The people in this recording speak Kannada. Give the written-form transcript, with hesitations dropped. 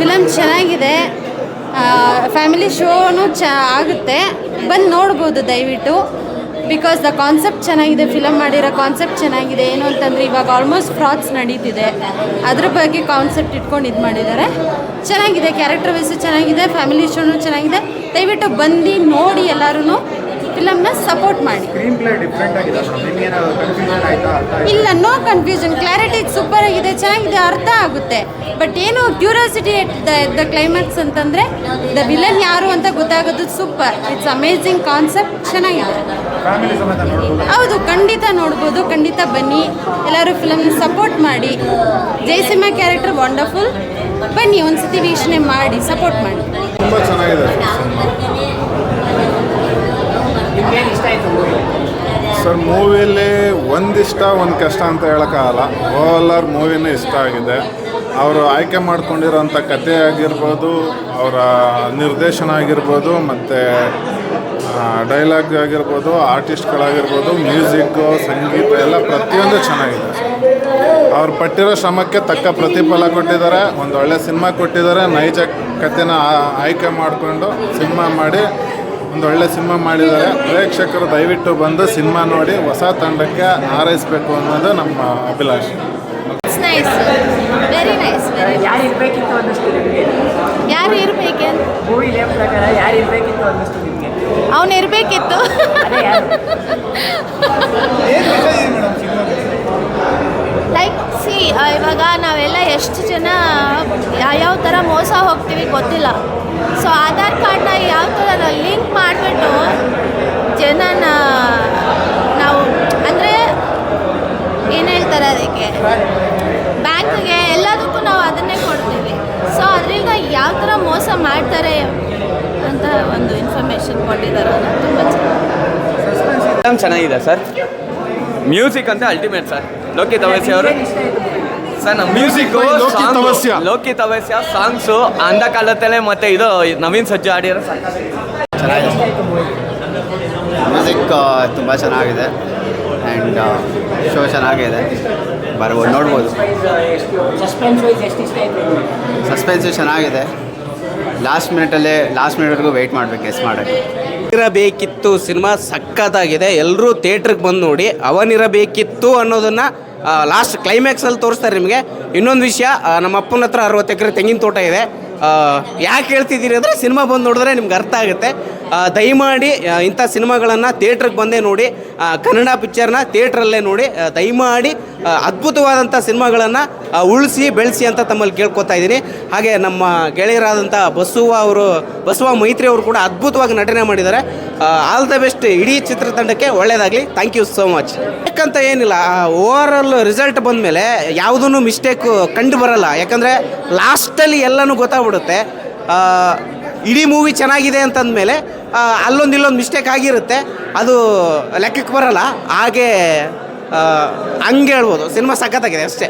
ಫಿಲಮ್ ಚೆನ್ನಾಗಿದೆ, ಫ್ಯಾಮಿಲಿ ಶೋನು ಆಗುತ್ತೆ, ಬಂದು ನೋಡ್ಬೋದು ದಯವಿಟ್ಟು. ಬಿಕಾಸ್ ದ ಕಾನ್ಸೆಪ್ಟ್ ಚೆನ್ನಾಗಿದೆ, ಫಿಲಮ್ ಮಾಡಿರೋ ಕಾನ್ಸೆಪ್ಟ್ ಚೆನ್ನಾಗಿದೆ. ಏನು ಅಂತಂದರೆ ಇವಾಗ ಆಲ್ಮೋಸ್ಟ್ ಫ್ರಾಡ್ಸ್ ನಡೀತಿದೆ, ಅದ್ರ ಬಗ್ಗೆ ಕಾನ್ಸೆಪ್ಟ್ ಇಟ್ಕೊಂಡು ಇದು ಮಾಡಿದ್ದಾರೆ. ಚೆನ್ನಾಗಿದೆ, ಕ್ಯಾರೆಕ್ಟರ್ ವೈಸು ಚೆನ್ನಾಗಿದೆ, ಫ್ಯಾಮಿಲಿ ಶೋನು ಚೆನ್ನಾಗಿದೆ. ದಯವಿಟ್ಟು ಬಂದು ನೋಡಿ ಎಲ್ಲರೂ ಫಿಲಮ್ನ ಸಪೋರ್ಟ್ ಮಾಡಿ. ಇಲ್ಲ, ನೋ ಕನ್ಫ್ಯೂಷನ್, ಕ್ಲಾರಿಟಿ ಸೂಪರ್ ಆಗಿದೆ, ಚೆನ್ನಾಗಿದೆ, ಅರ್ಥ ಆಗುತ್ತೆ. ಬಟ್ ಏನು ಕ್ಯೂರಿಯಾಸಿಟಿ ದ ಕ್ಲೈಮ್ಯಾಕ್ಸ್ ಅಂತಂದರೆ ದ ವಿಲನ್ ಯಾರು ಅಂತ ಗೊತ್ತಾಗೋದು ಸೂಪರ್. ಇಟ್ಸ್ ಅಮೇಝಿಂಗ್ ಕಾನ್ಸೆಪ್ಟ್, ಚೆನ್ನಾಗಿದೆ. ಹೌದು, ಖಂಡಿತ ನೋಡ್ಬೋದು, ಖಂಡಿತ ಬನ್ನಿ ಎಲ್ಲರೂ ಫಿಲಮ್ನ ಸಪೋರ್ಟ್ ಮಾಡಿ. ಜಯಸಿಂಹ ಕ್ಯಾರೆಕ್ಟರ್ ವಂಡರ್ಫುಲ್, ಬನ್ನಿ ಒಂದ್ಸತಿ ವೀಕ್ಷಣೆ ಮಾಡಿ, ಸಪೋರ್ಟ್ ಮಾಡಿ. ತುಂಬ ಚೆನ್ನಾಗಿದೆ ಸರ್. ಮೂವಿಲಿ ಒಂದಿಷ್ಟ ಒಂದು ಕಷ್ಟ ಅಂತ ಹೇಳೋಕ್ಕಾಗಲ್ಲ. ಓವರ್ ಮೂವಿನೇ ಇಷ್ಟ ಆಗಿದೆ. ಅವರು ಆಯ್ಕೆ ಮಾಡ್ಕೊಂಡಿರೋಂಥ ಕಥೆ ಆಗಿರ್ಬೋದು, ಅವರ ನಿರ್ದೇಶನ ಆಗಿರ್ಬೋದು, ಮತ್ತು ಡೈಲಾಗ್ ಆಗಿರ್ಬೋದು, ಆರ್ಟಿಸ್ಟ್ಗಳಾಗಿರ್ಬೋದು, ಮ್ಯೂಸಿಕ್ಕು, ಸಂಗೀತ ಎಲ್ಲ ಪ್ರತಿಯೊಂದು ಚೆನ್ನಾಗಿದೆ. ಅವ್ರು ಪಟ್ಟಿರೋ ಶ್ರಮಕ್ಕೆ ತಕ್ಕ ಪ್ರತಿಫಲ ಕೊಟ್ಟಿದ್ದಾರೆ. ಒಂದು ಒಳ್ಳೆ ಸಿನಿಮಾ ಕೊಟ್ಟಿದ್ದಾರೆ. ನೈಜ ಕಥೆನ ಆಯ್ಕೆ ಮಾಡಿಕೊಂಡು ಸಿನಿಮಾ ಮಾಡಿ ಒಂದು ಒಳ್ಳೆ ಸಿನಿಮಾ ಮಾಡಿದ್ದಾರೆ. ಪ್ರೇಕ್ಷಕರು ದಯವಿಟ್ಟು ಬಂದು ಸಿನಿಮಾ ನೋಡಿ ಹೊಸ ತಂಡಕ್ಕೆ ಹಾರೈಸಬೇಕು ಅನ್ನೋದು ನಮ್ಮ ಅಭಿಲಾಷೆ. Very nice. ಯಾರು ಇರಬೇಕಿತ್ತು ಅನ್ನಿಸ್ತು ನಿಮಗೆ? ಯಾರು ಇರಬೇಕೆ? ಮೂವಿ ಪ್ರಕಾರ ಯಾರು ಇರಬೇಕಿತ್ತು ಅನ್ನಿಸ್ತು ನಿಮಗೆ? ಅವನು ಇರಬೇಕಿತ್ತು. ಲೈಕ್ ಸಿ, ಇವಾಗ ನಾವೆಲ್ಲ ಎಷ್ಟು ಜನ ಯಾವ್ಯಾವ ಥರ ಮೋಸ ಹೋಗ್ತೀವಿ ಗೊತ್ತಿಲ್ಲ. ಸೊ ಆಧಾರ್ ಕಾರ್ಡ್ನ ಯಾವ ಥರ ಲಿಂಕ್ ಮಾಡಿಬಿಟ್ಟು ಜನನ ನಾವು ಅಂದರೆ ಏನು ಹೇಳ್ತಾರೆ ಅದಕ್ಕೆ, ಬ್ಯಾಂಕ್ಗೆ ಎಲ್ಲದಕ್ಕೂ ನಾವು ಅದನ್ನೇ ಕೊಡ್ತೀವಿ. ಸೊ ಅದರಿಂದ ಯಾವ ಥರ ಮೋಸ ಮಾಡ್ತಾರೆ ಅಂತ ಒಂದು ಇನ್ಫಾರ್ಮೇಷನ್ ಕೊಟ್ಟಿದ್ದಾರೆ. ತುಂಬ ಚೆನ್ನಾಗಿದೆ ಸರ್. ಮ್ಯೂಸಿಕ್ ಅಂತ ಅಲ್ಟಿಮೇಟ್ ಸರ್. ಲೋಕಿತ್ ಅವಶ್ಯ ಅವರು ಸರ್, ನಮ್ಮ ಮ್ಯೂಸಿಕ್ಕು ಲೋಕಿತ್ ಅವಶ್ಯ ಸಾಂಗ್ಸು ಅಂದ ಕಾಲದಲ್ಲೇ ಮತ್ತು ಇದು ನವೀನ್ ಸಜ್ಜು ಆಡಿರೋ ಚೆನ್ನಾಗಿದೆ. ಮ್ಯೂಸಿಕ್ ತುಂಬ ಚೆನ್ನಾಗಿದೆ ಆ್ಯಂಡ್ ಶೋ ಚೆನ್ನಾಗಿದೆ, ಬರ್ಬೋದು, ನೋಡ್ಬೋದು. ಸಸ್ಪೆನ್ಸು ಚೆನ್ನಾಗಿದೆ. ಲಾಸ್ಟ್ ಮಿನಿಟ್ವರೆಗೂ ವೆಯ್ಟ್ ಮಾಡಬೇಕು ಗೆಸ್ ಮಾಡೋಕ್ಕೆ. ಇರಬೇಕಿತ್ತು ಸಿನಿಮಾ ಸಖತ್ತಾಗಿದೆ. ಎಲ್ಲರೂ ಥಿಯೇಟ್ರಿಗೆ ಬಂದು ನೋಡಿ. ಅವನಿರಬೇಕಿತ್ತು ಅನ್ನೋದನ್ನು ಲಾಸ್ಟ್ ಕ್ಲೈಮ್ಯಾಕ್ಸಲ್ಲಿ ತೋರಿಸ್ತಾರೆ ನಿಮಗೆ. ಇನ್ನೊಂದು ವಿಷಯ, ನಮ್ಮ ಅಪ್ಪನ ಹತ್ರ 60 ಎಕರೆ ತೆಂಗಿನ ತೋಟ ಇದೆ. ಯಾಕೆ ಹೇಳ್ತಿದ್ದೀರಿ ಅಂದರೆ ಸಿನಿಮಾ ಬಂದು ನೋಡಿದ್ರೆ ನಿಮ್ಗೆ ಅರ್ಥ ಆಗುತ್ತೆ. ದಯಮಾಡಿ ಇಂಥ ಸಿನಿಮಾಗಳನ್ನು ಥಿಯೇಟ್ರಿಗೆ ಬಂದೇ ನೋಡಿ. ಕನ್ನಡ ಪಿಕ್ಚರ್ನ ಥಿಯೇಟ್ರಲ್ಲೇ ನೋಡಿ. ದಯಮಾಡಿ ಅದ್ಭುತವಾದಂಥ ಸಿನಿಮಾಗಳನ್ನು ಉಳಿಸಿ ಬೆಳೆಸಿ ಅಂತ ತಮ್ಮಲ್ಲಿ ಕೇಳ್ಕೊತಾ ಇದ್ದೀನಿ. ಹಾಗೆ ನಮ್ಮ ಗೆಳೆಯರಾದಂಥ ಬಸವ ಮೈತ್ರಿ ಅವರು ಕೂಡ ಅದ್ಭುತವಾಗಿ ನಟನೆ ಮಾಡಿದ್ದಾರೆ. ಆಲ್ ದ ಬೆಸ್ಟ್ ಇಡೀ ಚಿತ್ರತಂಡಕ್ಕೆ, ಒಳ್ಳೆಯದಾಗಲಿ. Thank you so much. ಯಾಕಂತ ಏನಿಲ್ಲ, ಓವರಾಲ್ ರಿಸಲ್ಟ್ ಬಂದಮೇಲೆ ಯಾವುದೂ ಮಿಸ್ಟೇಕು ಕಂಡು ಬರಲ್ಲ. ಯಾಕಂದರೆ ಲಾಸ್ಟಲ್ಲಿ ಎಲ್ಲನೂ ಗೊತ್ತಾಗ್ಬಿಡುತ್ತೆ. ಇಡೀ ಮೂವಿ ಚೆನ್ನಾಗಿದೆ ಅಂತಂದಮೇಲೆ ಅಲ್ಲೊಂದು ಮಿಸ್ಟೇಕ್ ಆಗಿರುತ್ತೆ, ಅದು ಲೆಕ್ಕಕ್ಕೆ ಬರಲ್ಲ. ಹಾಗೆ ಹಂಗೆ ಹೇಳ್ಬೋದು. ಸಿನಿಮಾ ಸಖತ್ತಾಗಿದೆ ಅಷ್ಟೇ.